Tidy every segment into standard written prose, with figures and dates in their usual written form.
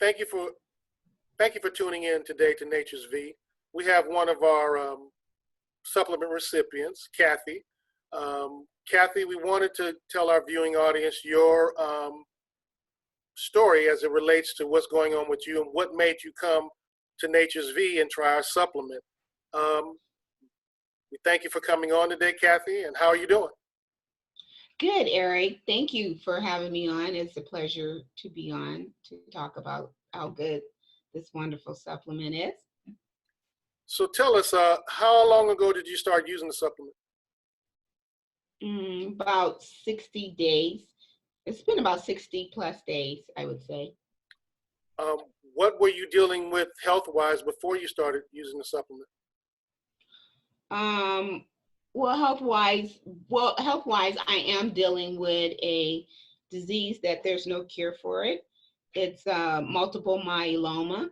Thank you for tuning in today to Nature's V. We have one of our supplement recipients, Kathy. Kathy, we wanted to tell our viewing audience your story as it relates to what's going on with you and what made you come to Nature's V and try our supplement. We thank you for coming on today, Kathy, and how are you doing? Good, Eric. Thank you for having me on. It's a pleasure to be on to talk about how good this wonderful supplement is. So tell us, how long ago did you start using the supplement? About 60 days. It's been about 60 plus days, I would say. What were you dealing with health-wise before you started using the supplement? Health-wise, I am dealing with a disease that there's no cure for it. It's multiple myeloma,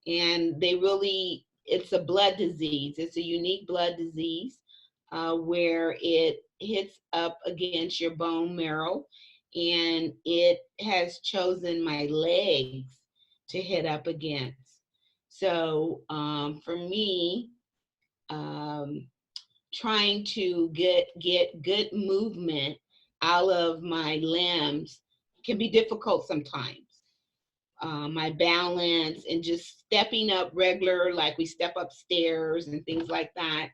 and it's a blood disease. It's a unique blood disease where it hits up against your bone marrow, and it has chosen my legs to hit up against. So for me, trying to get good movement out of my limbs can be difficult sometimes. My balance and just stepping up regular, like we step upstairs and things like that,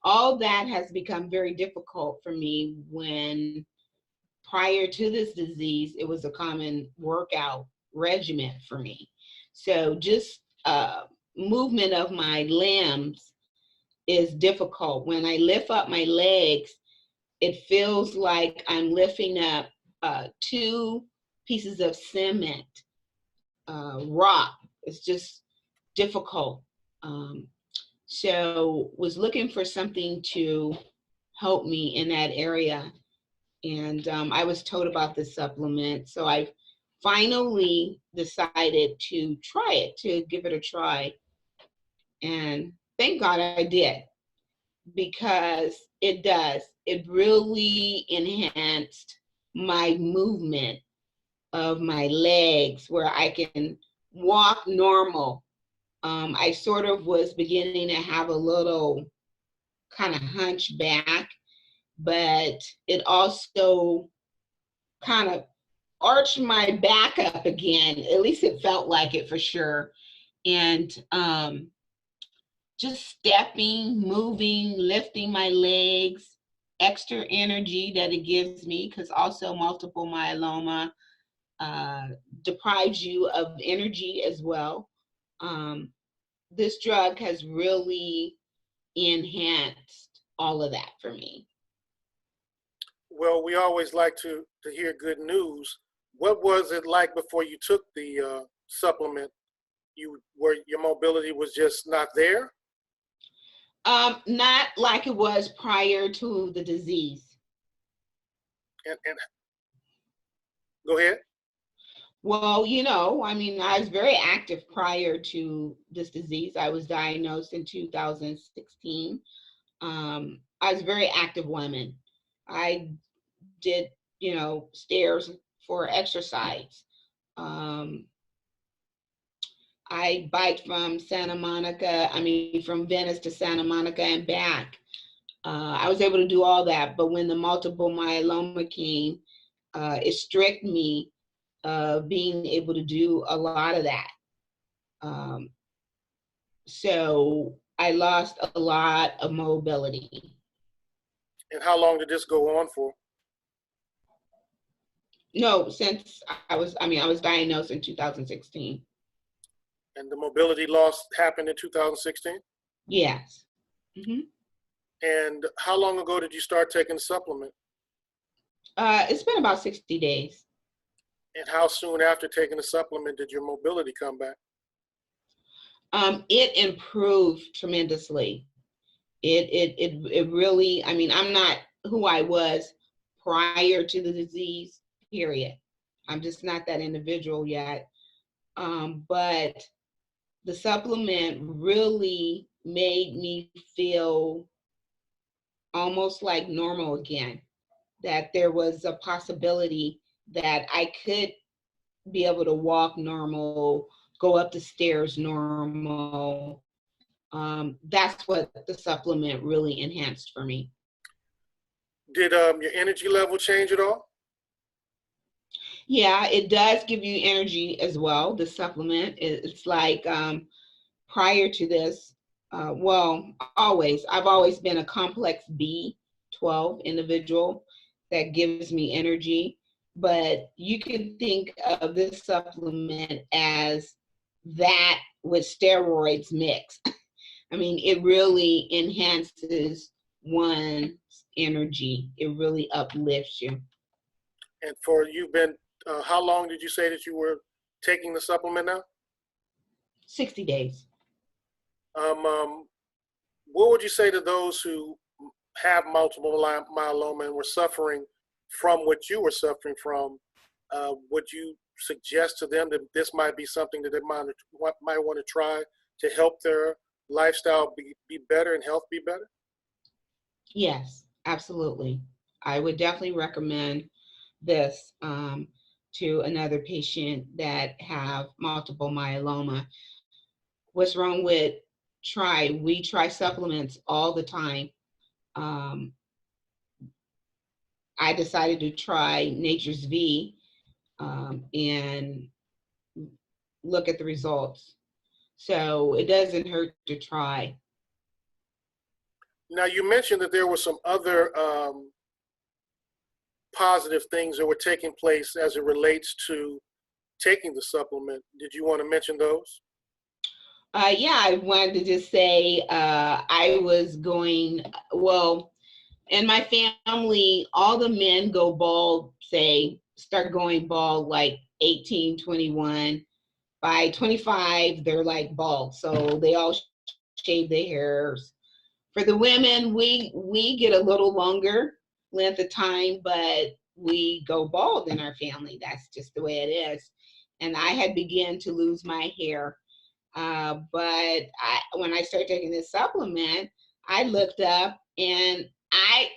all that has become very difficult for me when prior to this disease, it was a common workout regimen for me. So just movement of my limbs is difficult. When I lift up my legs, it feels like I'm lifting up 2 pieces of cement, rock. It's just difficult. So was looking for something to help me in that area. And I was told about this supplement. So I finally decided to try it, to give it a try. And thank God I did, because it does. It really enhanced my movement of my legs where I can walk normal. I sort of was beginning to have a little kind of hunchback, but it also kind of arched my back up again. At least it felt like it for sure. And just stepping, moving, lifting my legs, extra energy that it gives me, because also multiple myeloma deprives you of energy as well. This drug has really enhanced all of that for me. Well, we always like to hear good news. What was it like before you took the supplement? Your mobility was just not there? Not like it was prior to the disease. And go ahead. Well, I was very active prior to this disease. I was diagnosed in 2016. I was a very active woman. I did, stairs for exercise. I biked from from Venice to Santa Monica and back. I was able to do all that, but when the multiple myeloma came, it stripped me of being able to do a lot of that. So I lost a lot of mobility. And how long did this go on for? No, since I was diagnosed in 2016. And the mobility loss happened in 2016? Yes. Mm-hmm. And how long ago did you start taking the supplement? It's been about 60 days. And how soon after taking the supplement did your mobility come back? It improved tremendously. It really, I'm not who I was prior to the disease, period. I'm just not that individual yet. But the supplement really made me feel almost like normal again, that there was a possibility that I could be able to walk normal, go up the stairs normal. That's what the supplement really enhanced for me. Did your energy level change at all? Yeah, it does give you energy as well. The supplement, it's like prior to this, well, I've always been a complex B12 individual that gives me energy. But you can think of this supplement as that with steroids mixed. I mean, it really enhances one's energy. It really uplifts you. And for you've been, how long did you say that you were taking the supplement now? 60 days. What would you say to those who have multiple myeloma and were suffering from what you were suffering from? Would you suggest to them that this might be something that they might want to try to help their lifestyle be better and health be better? Yes, absolutely. I would definitely recommend this to another patient that have multiple myeloma. What's wrong with we try supplements all the time. Um, I decided to try Nature's V and look at the results. So it doesn't hurt to try. Now, you mentioned that there were some other positive things that were taking place as it relates to taking the supplement. Did you want to mention those? Yeah, I wanted to just say I was going, well, in my family, all the men go bald, start going bald like 18, 21. By 25, they're like bald. So they all shave their hairs. For the women, we get a little longer length of time, but we go bald in our family. That's just the way it is. And I had begun to lose my hair. But when I started taking this supplement, I looked up and I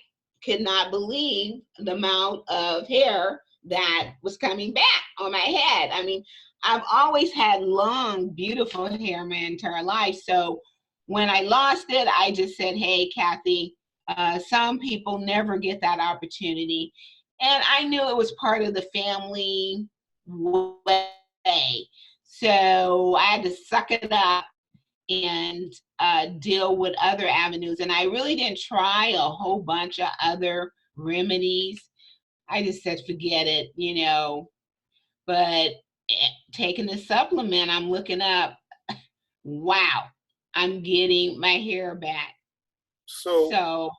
could not believe the amount of hair that was coming back on my head. I mean, I've always had long, beautiful hair my entire life. So when I lost it, I just said, hey, Kathy, some people never get that opportunity. And I knew it was part of the family way. So I had to suck it up and deal with other avenues. And I really didn't try a whole bunch of other remedies. I just said, forget it, But taking the supplement, I'm looking up, wow, I'm getting my hair back. So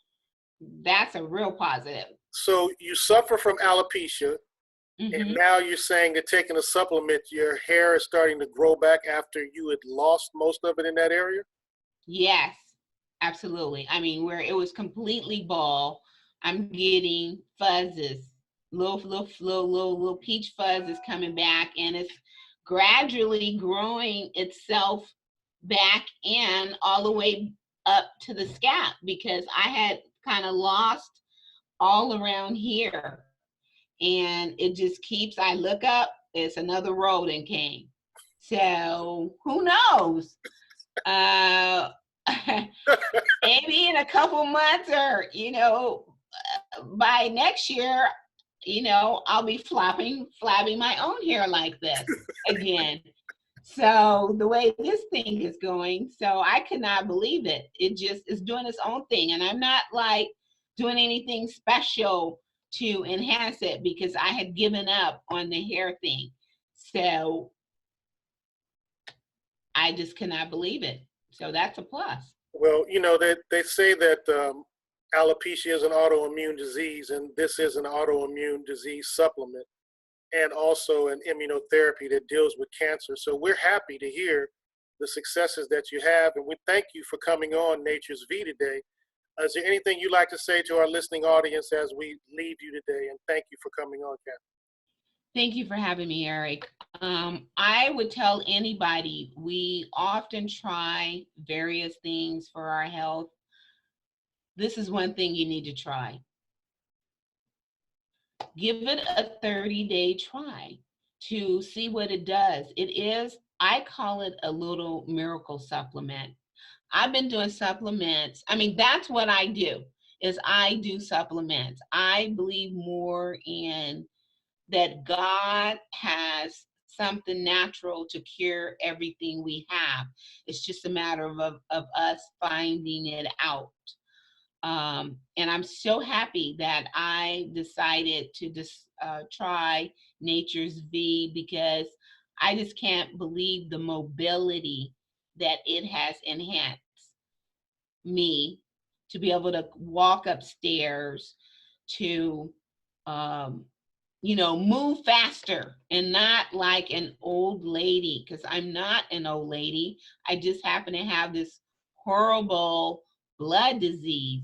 that's a real positive. So you suffer from alopecia, and now you're saying that taking a supplement, your hair is starting to grow back after you had lost most of it in that area? Yes, absolutely. I mean, where it was completely bald, I'm getting fuzzes, little peach fuzz is coming back, and it's gradually growing itself back in all the way up to the scalp, because I had kind of lost all around here. And it just keeps, I look up, it's another rodent came. So who knows? Maybe in a couple months, or by next year, I'll be flapping my own hair like this again. So the way this thing is going, so I could not believe it. It just is doing its own thing, and I'm not like doing anything special to enhance it, because I had given up on the hair thing. So I just cannot believe it. So that's a plus. Well, they say that alopecia is an autoimmune disease, and this is an autoimmune disease supplement and also an immunotherapy that deals with cancer. So we're happy to hear the successes that you have, and we thank you for coming on Nature's V today. Is there anything you'd like to say to our listening audience as we leave you today? And thank you for coming on, Kathy. Thank you for having me, Eric. I would tell anybody, we often try various things for our health. This is one thing you need to try. Give it a 30-day try. to see what it does. It is, I call it a little miracle supplement. I've been doing supplements. I mean, that's what I do, is I do supplements. I believe more in that God has something natural to cure everything we have. It's just a matter of us finding it out. And I'm so happy that I decided to just try Nature's V, because I just can't believe the mobility that it has enhanced me to be able to walk upstairs, to um, move faster and not like an old lady, because I'm not an old lady. I just happen to have this horrible blood disease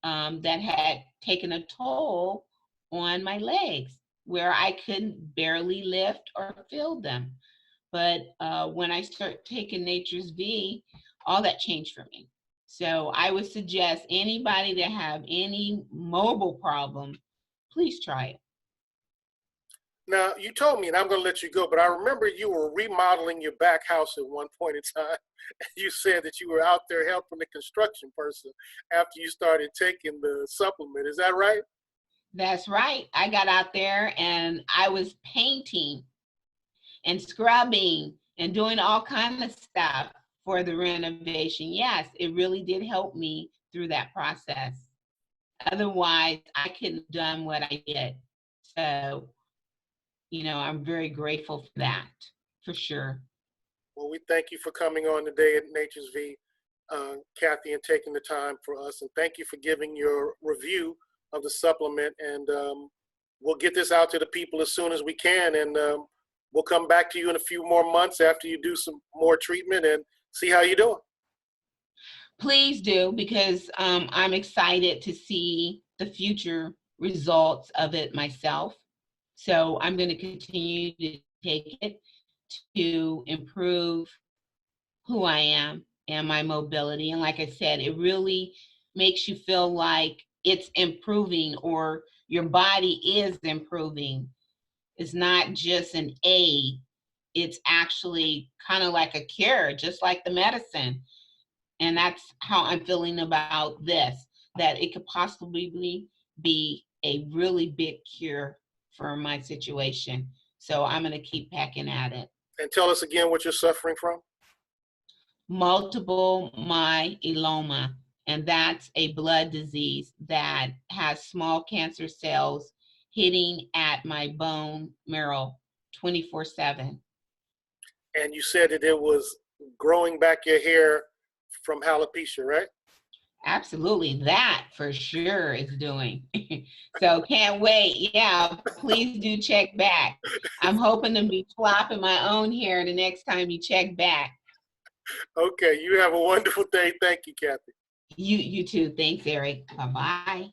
that had taken a toll on my legs, where I couldn't barely lift or feel them. But when I start taking Nature's V, all that changed for me. So I would suggest anybody that have any mobile problem, please try it. Now, you told me, and I'm going to let you go, but I remember you were remodeling your back house at one point in time. You said that you were out there helping the construction person after you started taking the supplement. Is that right? That's right. I got out there and I was painting and scrubbing and doing all kinds of stuff for the renovation. Yes, it really did help me through that process. Otherwise, I couldn't have done what I did. So, I'm very grateful for that, for sure. Well, we thank you for coming on today at Nature's V, Kathy, and taking the time for us. And thank you for giving your review of the supplement. And we'll get this out to the people as soon as we can. And we'll come back to you in a few more months after you do some more treatment and see how you're doing. Please do, because I'm excited to see the future results of it myself. So I'm going to continue to take it to improve who I am and my mobility. And like I said, it really makes you feel like it's improving, or your body is improving. It's not just an aid, it's actually kind of like a cure, just like the medicine. And that's how I'm feeling about this, that it could possibly be a really big cure for my situation. So I'm going to keep packing at it. And tell us again what you're suffering from. Multiple myeloma, and that's a blood disease that has small cancer cells hitting at my bone marrow 24/7. And you said that it was growing back your hair from alopecia, right? Absolutely, that for sure is doing. So can't wait. Yeah, please do check back. I'm hoping to be flopping my own hair the next time you check back. Okay, you have a wonderful day. Thank you, Kathy. You too. Thanks, Eric. Bye-bye.